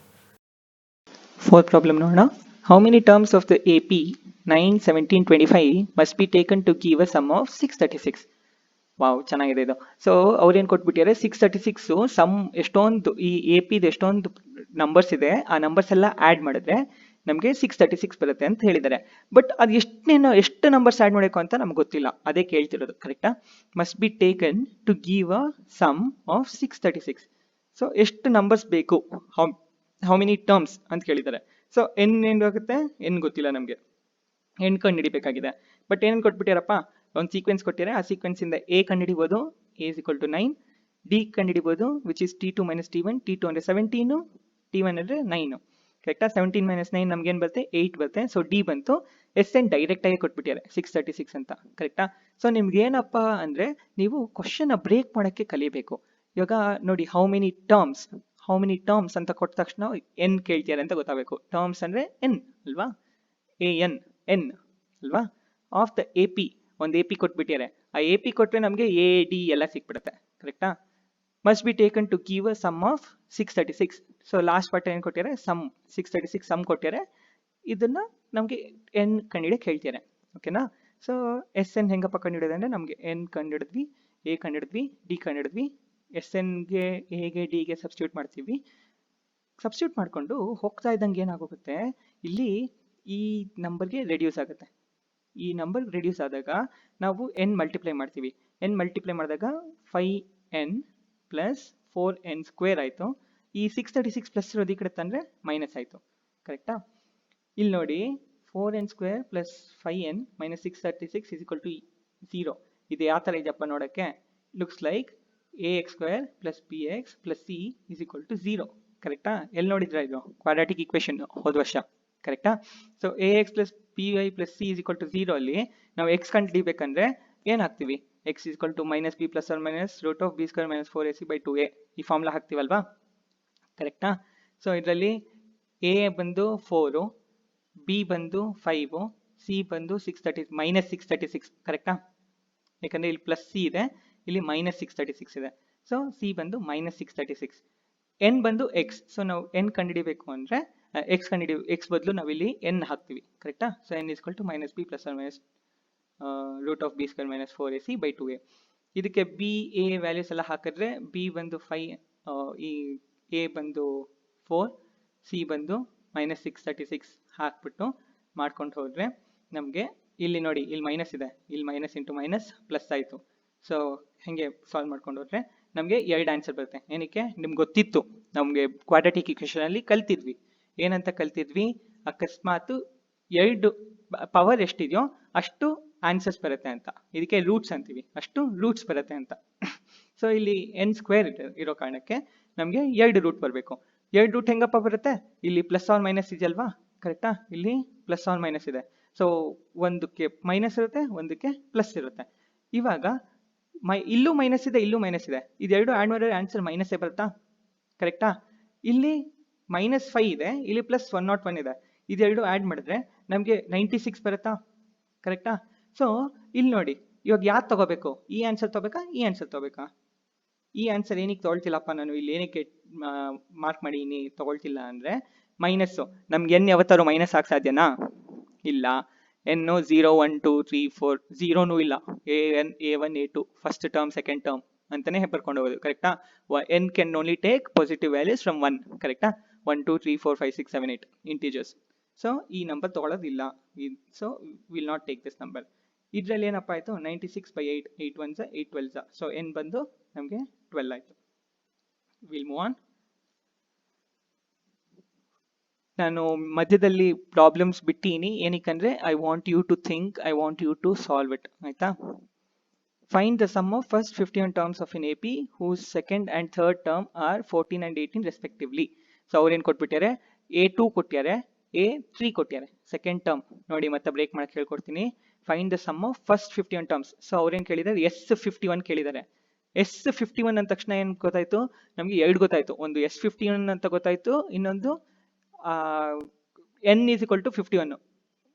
Fourth problem ನೋಡೋಣ. How many terms of the AP 9, 17, 25 must be taken to give a sum of 636? Wow, ಚೆನ್ನಾಗಿದೆ ಇದು. ಸೊ ಅವ್ರೇನು ಕೊಟ್ಬಿಟ್ಟಿದ್ದಾರೆ, 636 ಸಮ್ ಎಷ್ಟೊಂದು ಈ ಎ ಪಿದು ಎಷ್ಟೊಂದು ನಂಬರ್ಸ್ ಇದೆ, ಆ ನಂಬರ್ಸ್ ಎಲ್ಲ ಆ್ಯಡ್ ಮಾಡಿದ್ರೆ ನಮಗೆ 636 ಬರುತ್ತೆ ಅಂತ ಹೇಳಿದ್ದಾರೆ. ಬಟ್ ಅದು ಎಷ್ಟು ನಂಬರ್ಸ್ ಆ್ಯಡ್ ಮಾಡಬೇಕು ಅಂತ ನಮ್ಗೆ ಗೊತ್ತಿಲ್ಲ, ಅದೇ ಕೇಳ್ತಿರೋದು, ಕರೆಕ್ಟಾ? Must be taken to give a sum of 636. So ಎಷ್ಟು ನಂಬರ್ಸ್ ಬೇಕು, ಹೌ ಮೆನಿ ಟರ್ಮ್ಸ್ ಅಂತ ಕೇಳಿದ್ದಾರೆ. ಸೊ ಏನು ಆಗುತ್ತೆ, ಏನು ಗೊತ್ತಿಲ್ಲ ನಮಗೆ, ಎನ್ ಕಂಡು ಹಿಡಿಬೇಕಾಗಿದೆ. ಬಟ್ ಏನೇನು ಕೊಟ್ಬಿಟ್ಟಾರಪ್ಪ, ಒಂದು ಸೀಕ್ವೆನ್ಸ್ ಕೊಟ್ಟಿದ್ದಾರೆ, ಆ ಸೀಕ್ವೆನ್ಸಿಂದ ಎ ಕಂಡು ಹಿಡಿಬೋದು, a is equal to 9, d ಕಂಡು ಹಿಡಿಬೋದು which is T2 minus T1, T2 ಅಂದರೆ 17, T1 ಅಂದರೆ 9, ಕರೆಕ್ಟಾ? 17 ಮೈನಸ್ 9 ನಮ್ಗೇನು ಬರುತ್ತೆ, 8 ಬರುತ್ತೆ. ಸೊ ಡಿ ಬಂತು. ಎಸ್ ಎನ್ ಡೈರೆಕ್ಟಾಗಿ ಕೊಟ್ಬಿಟ್ಟಿದ್ದಾರೆ 636 ಅಂತ, ಕರೆಕ್ಟಾ? ಸೊ ನಿಮ್ಗೆ ಏನಪ್ಪ ಅಂದರೆ, ನೀವು ಕ್ವಶನ್ನ ಬ್ರೇಕ್ ಮಾಡೋಕ್ಕೆ ಕಲಿಬೇಕು. ಇವಾಗ ನೋಡಿ, ಹೌ ಮೆನಿ ಟರ್ಮ್ಸ್ ಅಂತ ಕೊಟ್ಟ ತಕ್ಷಣ ಎನ್ ಕೇಳ್ತಿದ್ದಾರೆ ಅಂತ ಗೊತ್ತಾಗಬೇಕು. ಟರ್ಮ್ಸ್ ಅಂದರೆ ಎನ್ ಅಲ್ವಾ, ಎನ್ ಅಲ್ವಾ, ಆಫ್ ದ ಎ ಪಿ. ಒಂದು ಎ ಪಿ ಕೊಟ್ಬಿಟ್ಟಿದ್ದಾರೆ, ಆ ಎ ಪಿ ಕೊಟ್ಟರೆ ನಮಗೆ ಎ ಡಿ ಎಲ್ಲ ಸಿಕ್ಬಿಡುತ್ತೆ, ಕರೆಕ್ಟಾ? Must be taken to give a sum of 636. So last part ಏನು ಕೊಟ್ಟಿದ್ದಾರೆ, ಸಮ್ 636 ಸಮ್ ಕೊಟ್ಟಿದ್ದಾರೆ. ಇದನ್ನ ನಮಗೆ ಎನ್ ಕಂಡುಹಿಡಿಯಕ್ಕೆ ಹೇಳ್ತಿದ್ದಾರೆ, ಓಕೆನಾ? ಸೊ ಎಸ್ ಎನ್ ಹೆಂಗಪ್ಪ ಕಂಡುಹಿಡಿಯೋದು ಅಂದರೆ, ನಮಗೆ ಎನ್ ಕಂಡುಹಿಡಿದ್ವಿ, ಎ ಕಂಡುಹಿಡಿದ್ವಿ, ಡಿ ಕಂಡುಹಿಡಿದ್ವಿ. ಎಸ್ ಎನ್ಗೆ, ಎಗೆ, ಡಿಗೆ ಸಬ್ಸ್ಟಿಟ್ಯೂಟ್ ಮಾಡ್ತೀವಿ. ಸಬ್ಸ್ಟಿಟ್ಯೂಟ್ ಮಾಡಿಕೊಂಡು ಹೋಗ್ತಾ ಇದ್ದಂಗೆ ಏನಾಗೋಗುತ್ತೆ, ಇಲ್ಲಿ ಈ ನಂಬರ್ಗೆ ರೆಡ್ಯೂಸ್ ಆಗುತ್ತೆ. ಈ ನಂಬರ್ ರೆಡ್ಯೂಸ್ ಆದಾಗ ನಾವು ಎನ್ ಮಲ್ಟಿಪ್ಲೈ ಮಾಡ್ತೀವಿ. ಎನ್ ಮಲ್ಟಿಪ್ಲೈ ಮಾಡಿದಾಗ 5n ಪ್ಲಸ್ 4n ಸ್ಕ್ವೇರ್ ಆಯಿತು. ಈ 636 ಪ್ಲಸ್ ಇರೋದು ಈ ಕಡೆ ತಂದರೆ ಮೈನಸ್ ಆಯಿತು, ಕರೆಕ್ಟಾ? ಇಲ್ಲಿ ನೋಡಿ, 4n square plus 5n minus 636 is equal to 0. ಇದು ಯಾವ ಥರ ಇದೆಯಪ್ಪ ನೋಡೋಕ್ಕೆ? Looks like ax square plus bx plus c is equal to 0, ಕರೆಕ್ಟಾ? ಎಲ್ಲಿ ನೋಡಿದ್ರ ಇದು ಕ್ವಾಡ್ರಾಟಿಕ್ ಈಕ್ವೇಷನ್ ಹೋದ ವರ್ಷ, ಕರೆಕ್ಟಾ? So ax plus by plus c is equal to 0 ಅಲ್ಲಿ ನಾವು x ಕಂಡುಹಿಡಿಬೇಕಂದ್ರೆ ಏನು ಹಾಕ್ತೀವಿ? x is equal to minus b plus or minus root of b square minus 4ac by 2a, ಈ ಫಾರ್ಮುಲಾ ಹಾಕ್ತೀವಲ್ವಾ, ಕರೆಕ್ಟಾ? ಸೊ ಇದರಲ್ಲಿ a ಬಂದು 4, b ಬಂದು 5, c ಬಂದು ಮೈನಸ್ 636, ಕರೆಕ್ಟಾ? ಯಾಕಂದರೆ ಇಲ್ಲಿ ಪ್ಲಸ್ ಸಿ ಇದೆ, ಇಲ್ಲಿ ಮೈನಸ್ 636 ಇದೆ. ಸೊ ಸಿ ಬಂದು ಮೈನಸ್ 636. ಎನ್ ಬಂದು ಎಕ್ಸ್. ಸೊ ನಾವು ಎನ್ ಕಂಡುಹಿಡಿಬೇಕು ಅಂದರೆ ಎಕ್ಸ್ ಬದಲು ನಾವಿಲ್ಲಿ ಎನ್ ಹಾಕ್ತೀವಿ, ಕರೆಕ್ಟಾ? So n is equal to minus b plus or minus root of b square minus 4ac by 2a. ಇದಕ್ಕೆ ಬಿ ಎ ವ್ಯಾಲ್ಯೂಸ್ ಎಲ್ಲ ಹಾಕಿದ್ರೆ ಬಿ ಬಂದು 5, ಈ ಎ ಬಂದು 4, ಸಿ ಬಂದು ಮೈನಸ್ 636 ಹಾಕ್ಬಿಟ್ಟು ಮಾಡ್ಕೊಂಡು ಹೋದರೆ ನಮಗೆ ಇಲ್ಲಿ ನೋಡಿ, ಇಲ್ಲಿ ಮೈನಸ್ ಇದೆ, ಇಲ್ಲಿ ಮೈನಸ್ ಇಂಟು ಮೈನಸ್ ಪ್ಲಸ್ ಆಯಿತು. ಸೊ ಹೇಗೆ ಸಾಲ್ವ್ ಮಾಡ್ಕೊಂಡು ಹೋದರೆ ನಮಗೆ 2 ಆನ್ಸರ್ ಬರುತ್ತೆ. ಏನಕ್ಕೆ? ನಿಮ್ಗೆ ಗೊತ್ತಿತ್ತು, ನಮಗೆ ಕ್ವಾಡ್ರಾಟಿಕ್ ಇಕ್ವೇಷನಲ್ಲಿ ಕಲ್ತಿದ್ವಿ. ಏನಂತ ಕಲ್ತಿದ್ವಿ? ಅಕಸ್ಮಾತ್ 2 ಪವರ್ ಎಷ್ಟಿದೆಯೋ ಅಷ್ಟು ಆನ್ಸರ್ಸ್ ಬರುತ್ತೆ ಅಂತ. ಇದಕ್ಕೆ ರೂಟ್ಸ್ ಅಂತೀವಿ, ಅಷ್ಟು ರೂಟ್ಸ್ ಬರುತ್ತೆ ಅಂತ. ಸೊ ಇಲ್ಲಿ ಎನ್ ಸ್ಕ್ವೇರ್ ಇರೋ ಕಾರಣಕ್ಕೆ ನಮಗೆ 2 ರೂಟ್ ಬರಬೇಕು. 2 ರೂಟ್ ಹೆಂಗಪ್ಪ ಬರುತ್ತೆ? ಇಲ್ಲಿ ಪ್ಲಸ್ ಆರ್ ಮೈನಸ್ ಇದೆಯಲ್ವಾ, ಕರೆಕ್ಟಾ? ಇಲ್ಲಿ ಪ್ಲಸ್ ಆರ್ ಮೈನಸ್ ಇದೆ. ಸೊ ಒಂದಕ್ಕೆ ಮೈನಸ್ ಇರುತ್ತೆ, ಒಂದಕ್ಕೆ ಪ್ಲಸ್ ಇರುತ್ತೆ. ಇವಾಗ ಇಲ್ಲೂ ಮೈನಸ್ ಇದೆ, ಇಲ್ಲೂ ಮೈನಸ್ ಇದೆ, ಇದೆರಡು ಆ್ಯಡ್ ಮಾಡಿದ್ರೆ ಆನ್ಸರ್ ಮೈನಸ್ಸೇ ಬರುತ್ತಾ, ಕರೆಕ್ಟಾ? ಇಲ್ಲಿ -5 ಇದೆ, ಇಲ್ಲಿ ಪ್ಲಸ್ 101 ಇದೆ, ಇದೆರಡು ಆ್ಯಡ್ ಮಾಡಿದ್ರೆ ನಮಗೆ 96 ಬರುತ್ತಾ, ಕರೆಕ್ಟಾ? ಸೊ ಇಲ್ಲಿ ನೋಡಿ, ಇವಾಗ ಯಾವ್ದು ತಗೋಬೇಕು? ಈ ಆನ್ಸರ್ ತಗೋಬೇಕಾ, ಈ ಆನ್ಸರ್ ತಗೋಬೇಕಾ? ಈ ಆನ್ಸರ್ ಏನಕ್ಕೆ ತೊಗೊಳ್ತಿಲ್ಲಪ್ಪ ನಾನು ಇಲ್ಲಿ ಏನಕ್ಕೆ ಮಾರ್ಕ್ ಮಾಡಿ ತೊಗೊಳ್ತಿಲ್ಲ ಅಂದರೆ, ಮೈನಸ್ಸು ನಮ್ಗೆ ಎನ್ ಯಾವತ್ತಾರು ಮೈನಸ್ ಆಗಿ ಸಾಧ್ಯನಾ? ಇಲ್ಲ. ಎನ್ನು 0 1 2 3 4 0ನೂ ಇಲ್ಲ. A1 A2 first term second term ಅಂತಾನೆ ಬರ್ಕೊಂಡು ಹೋಗೋದು, ಕರೆಕ್ಟಾ? N can only take positive values from 1, ಕರೆಕ್ಟಾ? 1 2 3 4 5 6 7 8 ಇಂಟೀಜರ್ಸ್. ಸೊ ಈ ನಂಬರ್ ತೊಗೊಳ್ಳೋದಿಲ್ಲ, so will not take this number. ಇದರಲ್ಲಿ ಏನಪ್ಪ ಆಯಿತು? 96/8, 8 1s 8 12s. ಸೊ ಎನ್ ಬಂದು ನಮಗೆ 12 ಆಯಿತು. Will move on. ನಾನು ಮಧ್ಯದಲ್ಲಿ ಪ್ರಾಬ್ಲಮ್ಸ್ ಬಿಟ್ಟೀನಿ, ಏನಕ್ಕಂದ್ರೆ I want you to think, I want you to solve it. ಆಯ್ತಾ? Find the sum of first 51 terms of an AP whose second and third term are 14 and 18 respectively. So ಅವ್ರೇನು ಕೊಟ್ಬಿಟ್ಟಾರೆ, A2 ಕೊಟ್ಟಾರೆ, A3 ಕೊಟ್ಟಾರೆ. Second term ನೋಡಿ, ಮತ್ತೆ break ಮಾಡಕ್ಕೆ ಹೇಳ್ಕೊಡ್ತೀನಿ. Find the sum of first 51 terms. So ಅವ್ರೇನು ಕೇಳಿದ್ದಾರೆ, S51 ಕೇಳಿದ್ದಾರೆ. S51 ಅಂದ ತಕ್ಷಣ ಏನು ಗೊತ್ತಾಯ್ತು ನಮಗೆ? ಎರಡು ಗೊತ್ತಾಯ್ತು. ಒಂದು S51 ಅಂತ ಗೊತ್ತಾಯ್ತು, ಇನ್ನೊಂದು n is equal to 51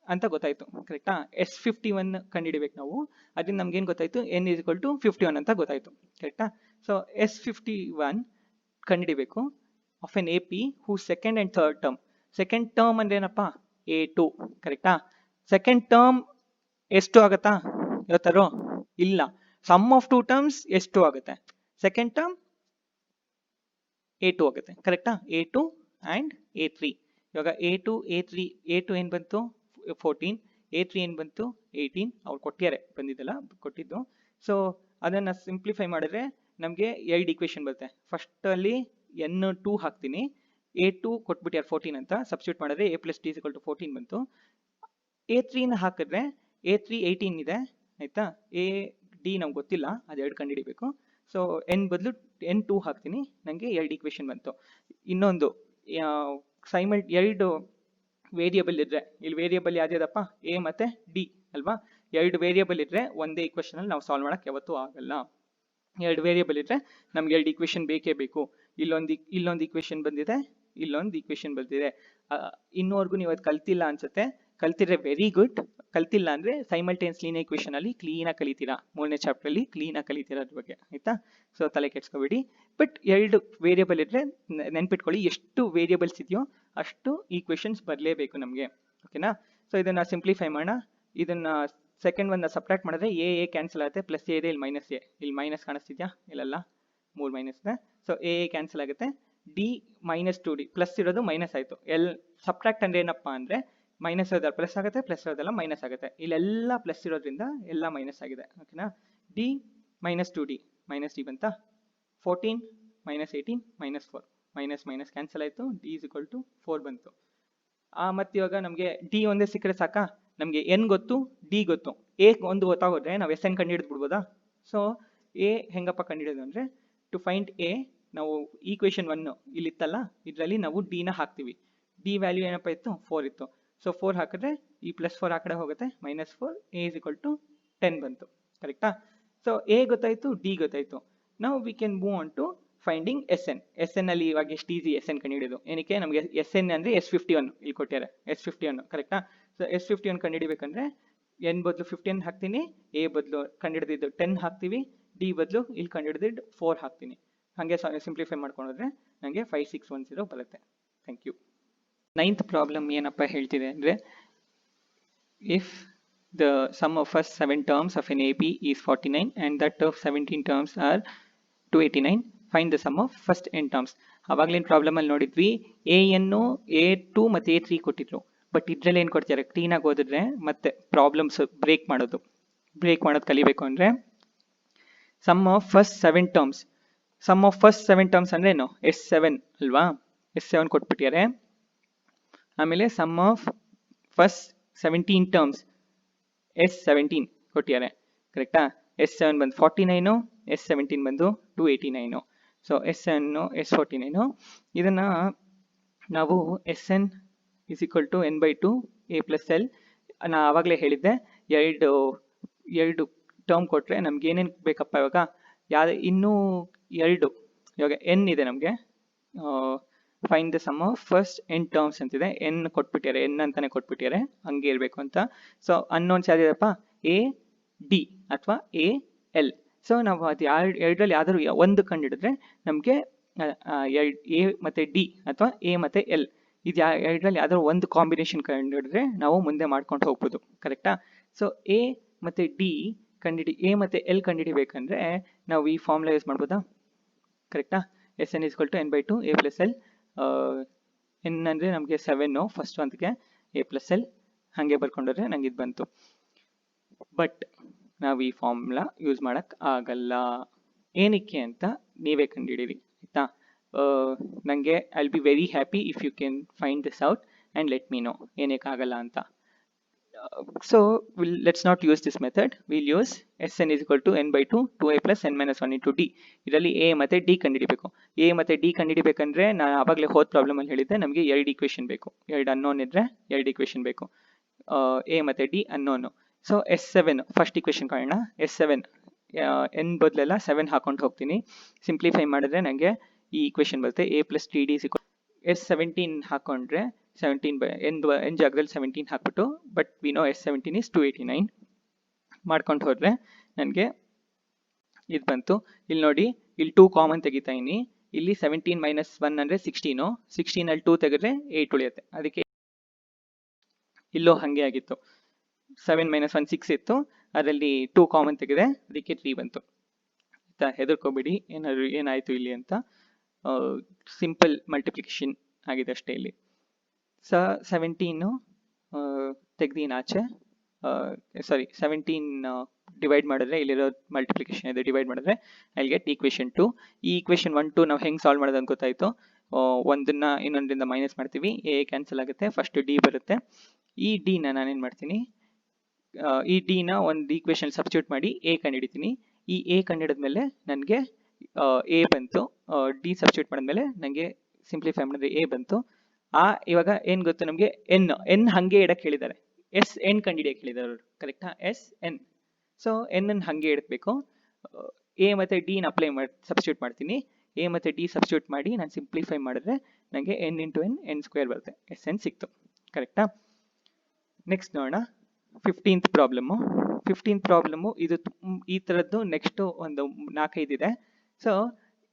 ಅಂತ ಗೊತ್ತಾಯ್ತು. ಕರೆಕ್ಟಾ? S51 ಕಂಡುಹಿಡಿಬೇಕು ನಾವು. ಅದರಿಂದ ನಮ್ಗೆ ಏನು ಗೊತ್ತಾಯ್ತು? n is equal to 51 ಅಂತ ಗೊತ್ತಾಯ್ತು. ಕರೆಕ್ಟಾ? ಸೊ S51 ಕಂಡುಹಿಡಿಬೇಕು of an AP whose second and third term. Second term ಅಂದ್ರೆ ಏನಪ್ಪ? A2. ಕರೆಕ್ಟಾ? ಸೆಕೆಂಡ್ ಟರ್ಮ್ ಎಷ್ಟು ಆಗತ್ತಾ ಇವತ್ತಾರು? ಇಲ್ಲ. ಸಮ್ ಆಫ್ ಟೂ ಟರ್ಮ್ಸ್ ಎಷ್ಟು ಆಗುತ್ತೆ? ಸೆಕೆಂಡ್ ಟರ್ಮ್ A2 ಆಗುತ್ತೆ. ಕರೆಕ್ಟಾ? A2 and A3. ಇವಾಗ A2 ಏನ್ ಬಂತು? 14. A3 ಏನ್ ಬಂತು? 18. ಅವ್ರು ಕೊಟ್ಟಿದ್ದಾರೆ, ಬಂದಿದ್ದಲ್ಲ ಕೊಟ್ಟಿದ್ದು. ಸೊ ಅದನ್ನ ಸಿಂಪ್ಲಿಫೈ ಮಾಡಿದ್ರೆ ನಮಗೆ ಎರಡು ಈಕ್ವೇಶನ್ ಬರುತ್ತೆ. ಫಸ್ಟ್ ಅಲ್ಲಿ N2 ಹಾಕ್ತೀನಿ, A2 ಕೊಟ್ಬಿಟ್ಟಾರೆ 14 ಅಂತ. ಸಬ್ಸ್ಟಿಟ್ಯೂಟ್ ಮಾಡಿದ್ರೆ A plus D is equal to 14 ಬಂತು. A3 ನ ಹಾಕಿದ್ರೆ A3 18 ಇದೆ. ಆಯ್ತಾ? D ನಮ್ಗೆ ಗೊತ್ತಿಲ್ಲ, ಅದೆರಡು ಕಂಡುಹಿಡಿಬೇಕು. ಸೊ n ಬದಲು N2 ಹಾಕ್ತೀನಿ, ನನಗೆ ಎರಡು ಈಕ್ವೇಶನ್ ಬಂತು. ಇನ್ನೊಂದು ಎರಡು ವೇರಿಯಬಲ್ ಇದ್ರೆ, ಇಲ್ಲಿ ವೇರಿಯಬಲ್ ಯಾವ್ದಪ್ಪ? A ಮತ್ತೆ D ಅಲ್ವಾ? ಎರಡು ವೇರಿಯಬಲ್ ಇದ್ರೆ ಒಂದೇ ಈಕ್ವೇಶನ್ ಅಲ್ಲಿ ನಾವು ಸಾಲ್ವ್ ಮಾಡಕ್ಕೆ ಯಾವತ್ತೂ ಆಗಲ್ಲ. ಎರಡು ವೇರಿಯಬಲ್ ಇದ್ರೆ ನಮ್ಗೆ ಎರಡು ಈಕ್ವೇಶನ್ ಬೇಕೇ ಬೇಕು. ಇಲ್ಲೊಂದು ಈಕ್ವೇಶನ್ ಬಂದಿದೆ, ಇಲ್ಲೊಂದು ಈಕ್ವೇಶನ್ ಬಂದಿದೆ. ಇನ್ನೂವರೆಗೂ ನೀವು ಅದು ಕಲ್ತಿಲ್ಲ ಅನ್ಸುತ್ತೆ. ಕಲ್ತಿದ್ರೆ ವೆರಿ ಗುಡ್. ಕಲ್ತಿಲ್ಲ ಅಂದ್ರೆ ಸೈಮಲ್ಟೇನಿಯಸ್ ಲೀನಿಯರ್ ಈಕ್ವೇಶನ್ ಅಲ್ಲಿ ಕ್ಲೀನಾಗಿ ಕಲಿತೀರಾ. 3ನೇ ಚಾಪ್ಟರ್ ಅಲ್ಲಿ ಕ್ಲೀನಾಗಿ ಕಲಿತೀರಾ ಅದ್ರ ಬಗ್ಗೆ. ಆಯ್ತಾ? ಸೊ ತಲೆ ಕೆಡ್ಸ್ಕೊಬೇಡಿ. ಬಟ್ ಎರಡು ವೇರಿಯಬಲ್ ಇದ್ರೆ ನೆನ್ಪಿಟ್ಕೊಳ್ಳಿ, ಎಷ್ಟು ವೇರಿಯಬಲ್ಸ್ ಇದೆಯೋ ಅಷ್ಟು ಈಕ್ವೇಶನ್ಸ್ ಬರಲೇಬೇಕು ನಮಗೆ. ಓಕೆನಾ? ಸೊ ಇದನ್ನ ಸಿಂಪ್ಲಿಫೈ ಮಾಡೋಣ. ಇದನ್ನ ಸೆಕೆಂಡ್ ಒನ್ ಸಬ್ಟ್ರಾಕ್ಟ್ ಮಾಡಿದ್ರೆ ಎ ಕ್ಯಾನ್ಸಲ್ ಆಗುತ್ತೆ, ಪ್ಲಸ್ ಎ ಇದೆ, ಇಲ್ಲಿ ಮೈನಸ್ ಎ. ಇಲ್ಲಿ ಮೈನಸ್ ಕಾಣಿಸ್ತಿದ್ಯಾ? ಇಲ್ಲೆಲ್ಲ 3 ಮೈನಸ್ ಇದೆ. ಸೊ ಎ ಕ್ಯಾನ್ಸಲ್ ಆಗುತ್ತೆ. ಡಿ ಮೈನಸ್ 2D, ಪ್ಲಸ್ ಇರೋದು ಮೈನಸ್ ಆಯಿತು. ಸಬ್ಟ್ರಾಕ್ಟ್ ಅಂದ್ರೆ ಏನಪ್ಪಾ ಅಂದ್ರೆ ಮೈನಸ್ ಇರೋದಲ್ಲ ಪ್ಲಸ್ ಆಗುತ್ತೆ, ಪ್ಲಸ್ ಇರೋದೆಲ್ಲ ಮೈನಸ್ ಆಗುತ್ತೆ. ಇಲ್ಲೆಲ್ಲ ಪ್ಲಸ್ ಇರೋದ್ರಿಂದ ಎಲ್ಲ ಮೈನಸ್ ಆಗಿದೆ. ಓಕೆನಾ? D minus 2D, minus D ಬಂತಾ? 14 minus 18 minus 4, minus minus cancel ಆಯಿತು. ಡಿ ಇಸ್ ಈಕ್ವಲ್ ಟು 4 ಬಂತು. ಮತ್ತೆ ಇವಾಗ ನಮಗೆ ಡಿ ಒಂದೇ ಸಿಕ್ಕರೆ ಸಾಕಾ? ನಮಗೆ ಎನ್ ಗೊತ್ತು, ಡಿ ಗೊತ್ತು. ಎ ಒಂದು ಗೊತ್ತಾಗೋದ್ರೆ ನಾವು ಎಸ್ ಎನ್ ಕಂಡು ಹಿಡಿದು ಬಿಡ್ಬೋದಾ? ಸೊ ಎ ಹೆಂಗಪ್ಪ ಕಂಡುಹಿಡಿಯೋದು ಅಂದರೆ, ಟು ಫೈಂಡ್ ಎ ನಾವು ಈಕ್ವೇಶನ್ 1 ಇಲ್ಲಿತ್ತಲ್ಲ, ಇದರಲ್ಲಿ ನಾವು ಡಿನ ಹಾಕ್ತೀವಿ. ಡಿ ವ್ಯಾಲ್ಯೂ ಏನಪ್ಪ ಇತ್ತು? 4 ಇತ್ತು. ಸೊ 4 ಹಾಕಿದ್ರೆ ಈ ಪ್ಲಸ್ 4 ಆ ಕಡೆ ಹೋಗುತ್ತೆ, minus 4. A is equal to 10 ಬಂತು. ಕರೆಕ್ಟಾ? ಸೊ ಎ ಗೊತ್ತಾಯಿತು, ಡಿ ಗೊತ್ತಾಯಿತು. ನಾವು we can move on to finding s n. S n ಅಲ್ಲಿ ಇವಾಗ ಎಷ್ಟು ಈಸಿ ಎಸ್ ಎನ್ ಕಂಡುಹಿಡಿಯೋದು? ಏನಕ್ಕೆ? ನಮಗೆ ಎಸ್ ಎನ್ ಅಂದರೆ S51 ಇಲ್ಲಿ ಕೊಟ್ಟಿದ್ದಾರೆ. S51 ಕರೆಕ್ಟಾ? ಸೊ S51 ಕಂಡುಹಿಡಿಬೇಕಂದ್ರೆ ಎನ್ ಬದಲು 15 ಹಾಕ್ತೀನಿ, ಎ ಬದಲು ಕಂಡುಹಿಡಿದಿದ್ದು 10 ಹಾಕ್ತೀವಿ, ಡಿ ಬದಲು ಇಲ್ಲಿ ಕಂಡುಹಿಡಿದಿದ್ದು 4 ಹಾಕ್ತೀನಿ. ಹಾಗೆ ಸಿಂಪ್ಲಿಫೈ ಮಾಡ್ಕೊಂಡ್ರೆ ನನಗೆ 5610 ಬರುತ್ತೆ. Thank you. 9th ಪ್ರಾಬ್ಲಮ್ ಏನಪ್ಪ ಹೇಳ್ತಿದೆ ಅಂದರೆ, if the sum of first 7 terms of an AP is 49 and that of 17 terms are 289, find the sum of first n terms. ಅವಾಗಲಿನ ಪ್ರಾಬ್ಲಮಲ್ಲಿ ನೋಡಿದ್ವಿ, A1 A2 ಮತ್ತು A3 ಕೊಟ್ಟಿದ್ರು. ಬಟ್ ಇದರಲ್ಲಿ ಏನು ಕೊಡ್ತಾರೆ? ಕ್ಲೀನಾಗಿ ಓದಿದ್ರೆ ಮತ್ತೆ ಪ್ರಾಬ್ಲಮ್ಸ್ ಬ್ರೇಕ್ ಮಾಡೋದು ಕಲಿಬೇಕು ಅಂದರೆ, sum of first 7 terms. Sum of first 7 terms ಅಂದ್ರೆ ಏನು? S7 ಅಲ್ವಾ? S7 ಕೊಟ್ಬಿಟ್ಟಿದ್ದಾರೆ. ಆಮೇಲೆ some of first 17 terms S17 ಕೊಟ್ಟಿದ್ದಾರೆ. ಕರೆಕ್ಟಾ? S7 ಬಂದು 49, S17 ಬಂದು 289. So S7 S49. ಇದನ್ನ ನಾವು SN is equal to n/2 a plus l. ನಾ ಆವಾಗಲೇ ಹೇಳಿದ್ದೆ, ಎರಡು ಟರ್ಮ್ ಕೊಟ್ಟರೆ ನಮ್ಗೆ ಏನೇನು ಬೇಕಪ್ಪ ಇವಾಗ? ಇನ್ನೂ ಎರಡು. ಇವಾಗ n ಇದೆ ನಮಗೆ. Find the sum of first n terms ಅಂತಿದೆ. n ಕೊಟ್ಬಿಟ್ಟಿದ್ದಾರೆ, n ಅಂತಾನೆ ಕೊಟ್ಬಿಟ್ಟಿದ್ದಾರೆ, ಹಂಗೆ ಇರಬೇಕು ಅಂತ. ಸೊ ಅನ್ನೋನ್ಸ್ ಯಾವ್ದಿದೆಪ್ಪ? ಎ ಡಿ ಅಥವಾ ಎ ಎಲ್. ಸೊ ನಾವು ಅದು ಎರಡರಲ್ಲಿ ಯಾವ್ದಾದ್ರು ಒಂದು ಕಂಡುಹಿಡಿದ್ರೆ ನಮಗೆ ಎ ಮತ್ತು ಡಿ ಅಥವಾ ಎ ಮತ್ತು ಎಲ್, ಇದು ಎರಡರಲ್ಲಿ ಯಾವ್ದಾದ್ರು ಒಂದು ಕಾಂಬಿನೇಷನ್ ಕಂಡುಹಿಡಿದ್ರೆ ನಾವು ಮುಂದೆ ಮಾಡ್ಕೊಂಡು ಹೋಗ್ಬೋದು. ಕರೆಕ್ಟಾ? ಸೊ ಎ ಮತ್ತು ಡಿ ಎ ಮತ್ತು ಎಲ್ ಕಂಡುಹಿಡಿಬೇಕಂದ್ರೆ ನಾವು ಈ ಫಾರ್ಮುಲಾ ಯೂಸ್ ಮಾಡ್ಬೋದಾ? ಕರೆಕ್ಟಾ? SN is equal to n/2 a plus l. n ಅಂದರೆ ನಮಗೆ 7 ಫಸ್ಟ್ ಒಂದಕ್ಕೆ, a plus l ಹಾಗೆ ಬರ್ಕೊಂಡ್ರೆ ನಂಗೆ ಇದು ಬಂತು. ಬಟ್ ನಾವು ಈ ಫಾರ್ಮುಲಾ ಯೂಸ್ ಮಾಡೋಕ್ಕೆ ಆಗಲ್ಲ. ಏನಕ್ಕೆ ಅಂತ ನೀವೇ ಕಂಡುಹಿಡೀರಿ. ಆಯಿತಾ? ನನಗೆ I will be very happy if you can find this out and let me know ಏನಕ್ಕಾಗಲ್ಲ ಅಂತ. So let's not use this method. We'll use Sn is equal to n by 2 2a plus n minus 1 into d. ಇದರಲ್ಲಿ a ಮತ್ತೆ d ಕಂಡುಹಿಡಿಬೇಕು. a ಮತ್ತೆ d ಕಂಡುಹಿಡಿಬೇಕಂದ್ರೆ ನಾನು ಆವಾಗಲೇ ಹೋದ problem ಅಲ್ಲಿ ಹೇಳಿದ್ದೆ, ನಮಗೆ ಎರಡು ಈಕ್ವೇಶನ್ ಬೇಕು, ಎರಡು ಅನ್ನೋನ್ ಇದ್ರೆ ಎರಡು ಈಕ್ವೇಶನ್ ಬೇಕು. a ಮತ್ತೆ d ಅನ್ನೋನು. ಸೊ S7 ಫಸ್ಟ್ ಈಕ್ವೇಶನ್ ಕಾಯೋಣ. S7 n ಬದಲೆಲ್ಲ 7 ಹಾಕೊಂಡು ಹೋಗ್ತೀನಿ. ಸಿಂಪ್ಲಿಫೈ ಮಾಡಿದ್ರೆ ನನಗೆ ಈ ಈಕ್ವೇಶನ್ ಬರುತ್ತೆ, a plus 3d is equal S17 ಹಾಕೊಂಡ್ರೆ 17 ಬೈ n ಜಾಗದಲ್ಲಿ 17 ಹಾಕ್ಬಿಟ್ಟು, but we know S17 is 289 ಮಾಡ್ಕೊಂಡು ಹೋದ್ರೆ ನನಗೆ ಇದು ಬಂತು. ಇಲ್ಲಿ ನೋಡಿ, ಇಲ್ಲಿ 2 ಕಾಮನ್ ತೆಗಿತಾ ಇದೀನಿ. ಇಲ್ಲಿ 17 ಮೈನಸ್ 1 ಅಂದರೆ 16, 16 ಅಲ್ಲಿ 2 ತೆಗೆದ್ರೆ 8 ಉಳಿಯುತ್ತೆ. ಅದಕ್ಕೆ ಇಲ್ಲೋ ಹಾಗೆ ಆಗಿತ್ತು, 7 ಮೈನಸ್ 1 6 ಇತ್ತು, ಅದರಲ್ಲಿ 2 ಕಾಮನ್ ತೆಗೆದೆ, ಅದಕ್ಕೆ 3 ಬಂತು. ಆಯ್ತಾ, ಹೆದರ್ಕೋಬೇಡಿ ಏನಾಯಿತು ಇಲ್ಲಿ ಅಂತ. ಸಿಂಪಲ್ ಮಲ್ಟಿಪ್ಲಿಕೇಶನ್ ಆಗಿದೆ ಅಷ್ಟೇ ಇಲ್ಲಿ. 17 ತೆಗ್ದೀನಿ ಆಚೆ, ಸಾರಿ 17 ಡಿವೈಡ್ ಮಾಡಿದ್ರೆ ಇಲ್ಲಿರೋ ಮಲ್ಟಿಪ್ಲಿಕೇಶನ್ ಇದೆ, ಡಿವೈಡ್ ಮಾಡಿದ್ರೆ ಐ ಗೆಟ್ ಈಕ್ವೇಶನ್ 2. ಈ ಈಕ್ವೇಶನ್ 1 2 ನಾವು ಹೆಂಗೆ ಸಾಲ್ವ್ ಮಾಡೋದು ಅಂತ ಗೊತ್ತಾಯಿತು. ಒಂದನ್ನ ಇನ್ನೊಂದರಿಂದ ಮೈನಸ್ ಮಾಡ್ತೀವಿ, ಎ ಕ್ಯಾನ್ಸಲ್ ಆಗುತ್ತೆ, ಫಸ್ಟ್ ಡಿ ಬರುತ್ತೆ. ಈ ಡಿನ ನಾನೇನು ಮಾಡ್ತೀನಿ, ಈ ಡಿನ ಒಂದು ಈಕ್ವೇಶನ್ ಸಬ್ಸ್ಟಿಟ್ಯೂಟ್ ಮಾಡಿ ಎ ಕಂಡುಹಿಡಿತೀನಿ. ಈ ಎ ಕಂಡುಹಿಡಿದ್ಮೇಲೆ ನನಗೆ ಎ ಬಂತು, ಡಿ ಸಬ್ಸ್ಟಿಟ್ಯೂಟ್ ಮಾಡಿದ್ಮೇಲೆ ನನಗೆ ಸಿಂಪ್ಲಿಫೈ ಮಾಡಿದ್ರೆ ಎ ಬಂತು. ಇವಾಗ ಏನು ಗೊತ್ತು ನಮಗೆ, ಎನ್ ಹಾಗೆ ಇಡಕ್ಕೆ ಹೇಳಿದ್ದಾರೆ, ಎಸ್ ಎನ್ ಕಂಡುಹಿಡಿಯಕ್ಕೆ ಹೇಳಿದ್ದಾರೆ ಅವರು, ಕರೆಕ್ಟಾ? S N. ಸೊ ಎನ್ ಅನ್ನು ಹಾಗೆ ಇಡಬೇಕು. ಎ ಮತ್ತು ಡಿನ ಅಪ್ಲೈ ಮಾಡಿ ಸಬ್ಸ್ಟಿಟ್ಯೂಟ್ ಮಾಡ್ತೀನಿ. ಎ ಮತ್ತು ಡಿ ಸಬ್ಸ್ಟಿಟ್ಯೂಟ್ ಮಾಡಿ ನಾನು ಸಿಂಪ್ಲಿಫೈ ಮಾಡಿದ್ರೆ ನನಗೆ ಎನ್ ಇಂಟು ಎನ್ ಸ್ಕ್ವೇರ್ ಬರುತ್ತೆ, ಎಸ್ ಎನ್ ಸಿಕ್ತು, ಕರೆಕ್ಟಾ? ನೆಕ್ಸ್ಟ್ ನೋಡೋಣ 15th ಪ್ರಾಬ್ಲಮ್ಮು. 15th ಪ್ರಾಬ್ಲಮ್ಮು ಇದು ಈ ಥರದ್ದು ನೆಕ್ಸ್ಟು ಒಂದು 4-5 ಇದೆ. ಸೊ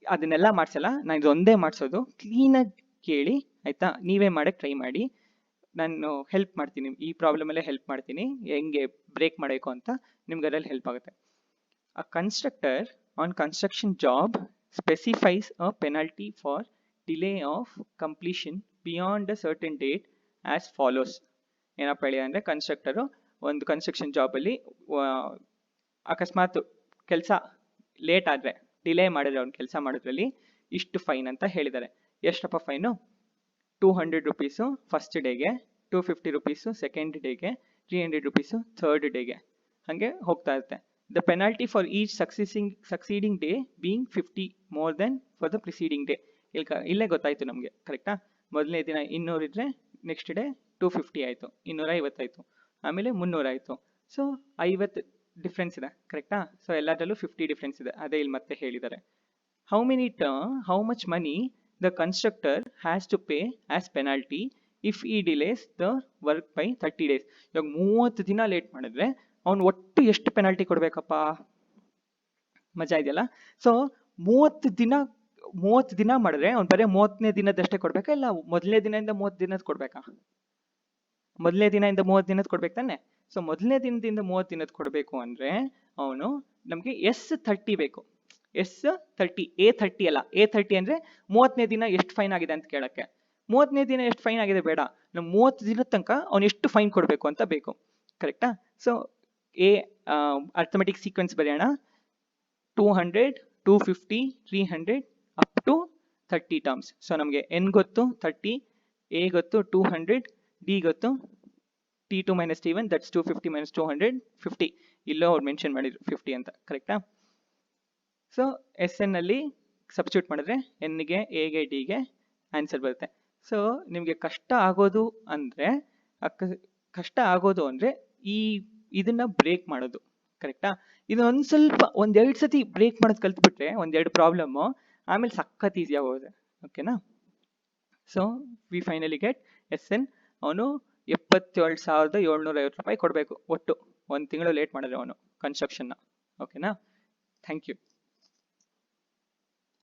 ಅದನ್ನೆಲ್ಲ ಮಾಡಿಸಲ್ಲ, ನಾನು ಇದು ಒಂದೇ ಮಾಡಿಸೋದು. ಕ್ಲೀನಾಗಿ ಕೇಳಿ ಆಯಿತಾ, ನೀವೇ ಮಾಡೋಕ್ಕೆ ಟ್ರೈ ಮಾಡಿ. ನಾನು ಹೆಲ್ಪ್ ಮಾಡ್ತೀನಿ, ಈ ಪ್ರಾಬ್ಲಮಲ್ಲೇ ಹೆಲ್ಪ್ ಮಾಡ್ತೀನಿ, ಹೆಂಗೆ ಬ್ರೇಕ್ ಮಾಡಬೇಕು ಅಂತ ನಿಮ್ಗೆ ಅದರಲ್ಲಿ ಹೆಲ್ಪ್ ಆಗುತ್ತೆ. A constructor on construction job specifies a penalty for delay of completion beyond a certain date as follows. ಏನಪ್ಪ ಹೇಳಿ ಅಂದರೆ, ಕನ್ಸ್ಟ್ರಕ್ಟರು ಒಂದು ಕನ್ಸ್ಟ್ರಕ್ಷನ್ ಜಾಬಲ್ಲಿ ಅಕಸ್ಮಾತ್ ಕೆಲಸ ಲೇಟ್ ಆದರೆ, ಡಿಲೇ ಮಾಡಿದ್ರೆ ಅವ್ನು ಕೆಲಸ ಮಾಡೋದ್ರಲ್ಲಿ ಇಷ್ಟು ಫೈನ್ ಅಂತ ಹೇಳಿದ್ದಾರೆ. ಎಷ್ಟಪ್ಪ ಫೈನು? 200 rupees ಫಸ್ಟ್ ಡೇಗೆ, 250 rupees ಸೆಕೆಂಡ್ ಡೇಗೆ, 300 rupees ಥರ್ಡ್ ಡೇಗೆ, ಹಾಗೆ ಹೋಗ್ತಾ ಇರುತ್ತೆ. The penalty for each succeeding day being 50 more than for the preceding day. ಇಲ್ಲೇ ಗೊತ್ತಾಯ್ತು ನಮಗೆ, ಕರೆಕ್ಟಾ? ಮೊದಲನೇ ದಿನ 200 ಇದ್ರೆ ನೆಕ್ಸ್ಟ್ ಡೇ 250 ಆಯಿತು, 250 ಆಯಿತು, ಆಮೇಲೆ 300 ಆಯಿತು. ಸೊ 50 ಡಿಫ್ರೆನ್ಸ್ ಇದೆ, ಕರೆಕ್ಟಾ? ಸೊ ಎಲ್ಲದರಲ್ಲೂ 50 ಡಿಫ್ರೆನ್ಸ್ ಇದೆ, ಅದೇ ಇಲ್ಲಿ ಮತ್ತೆ ಹೇಳಿದ್ದಾರೆ. How much money the constructor has to pay as penalty if he delays the work by 30 days. ಇವಾಗ 30 ದಿನ ಲೇಟ್ ಮಾಡಿದ್ರೆ ಅವ್ನು ಒಟ್ಟು ಎಷ್ಟು ಪೆನಾಲ್ಟಿ ಕೊಡಬೇಕಪ್ಪ? ಮಜಾ ಇದೆಯಲ್ಲ. ಸೊ 30 ದಿನ ಮಾಡಿದ್ರೆ ಅವ್ನು ಬರೀ 30ನೇ ದಿನದಷ್ಟೇ ಕೊಡ್ಬೇಕಾ, ಇಲ್ಲ ಮೊದಲನೇ ದಿನದಿಂದ 30 ದಿನದ ಕೊಡ್ಬೇಕಾ? ಮೊದಲನೇ ದಿನದಿಂದ 30 ದಿನದ ಕೊಡ್ಬೇಕು ತಾನೆ. ಸೊ ಮೊದಲನೇ ದಿನದಿಂದ 30 ದಿನದ ಕೊಡಬೇಕು ಅಂದರೆ ಅವನು ನಮಗೆ S30 ಬೇಕು. S30, A30 ಅಲ್ಲ, A30 ಅಂದರೆ 30ನೇ ದಿನ ಎಷ್ಟು ಫೈನ್ ಆಗಿದೆ ಅಂತ ಕೇಳಕ್ಕೆ. 30ನೇ ದಿನ ಎಷ್ಟು ಫೈನ್ ಆಗಿದೆ ಬೇಡ, ನಾವು 30 ದಿನದ ತನಕ ಅವ್ನು ಎಷ್ಟು ಫೈನ್ ಕೊಡಬೇಕು ಅಂತ ಬೇಕು, ಕರೆಕ್ಟಾ? ಸೊ ಅರ್ಥಮೆಟಿಕ್ ಸೀಕ್ವೆನ್ಸ್ ಬರೆಯೋಣ. 200, 250, 300 ಅಪ್ ಟು 30 ಟರ್ಮ್ಸ್. ಸೊ ನಮಗೆ ಎನ್ ಗೊತ್ತು 30, ಎ ಗೊತ್ತು 200, ಡಿ ಗೊತ್ತು T2 minus T1, that's 250 minus 200, 50. ಇಲ್ಲೋ ಅವ್ರು ಮೆನ್ಷನ್ ಮಾಡಿದ್ರು 50 ಅಂತ, ಕರೆಕ್ಟಾ? ಸೊ ಎಸ್ ಎನ್ ಅಲ್ಲಿ ಸಬ್ಸ್ಟಿಟ್ಯೂಟ್ ಮಾಡಿದ್ರೆ ಎನ್ಗೆ, ಎಗೆ, ಡಿಗೆ ಆನ್ಸರ್ ಬರುತ್ತೆ. ಸೊ ನಿಮಗೆ ಕಷ್ಟ ಆಗೋದು ಅಂದರೆ ಇದನ್ನ ಬ್ರೇಕ್ ಮಾಡೋದು, ಕರೆಕ್ಟಾ? ಇದು ಒಂದೆರಡು ಸತಿ ಬ್ರೇಕ್ ಮಾಡೋದು ಕಲ್ತ್ಬಿಟ್ರೆ, ಒಂದೆರಡು ಪ್ರಾಬ್ಲಮ್ಮು, ಆಮೇಲೆ ಸಖತ್ ಈಸಿ ಆಗೋದೆ, ಓಕೆನಾ? So we finally get s n. ಅವನು 77,750 ರೂಪಾಯಿ ಕೊಡಬೇಕು ಒಟ್ಟು, ಒಂದು ತಿಂಗಳು ಲೇಟ್ ಮಾಡಿದ್ರೆ ಅವನು ಕನ್ಸ್ಟ್ರಕ್ಷನ್ನ, ಓಕೆನಾ? Thank you.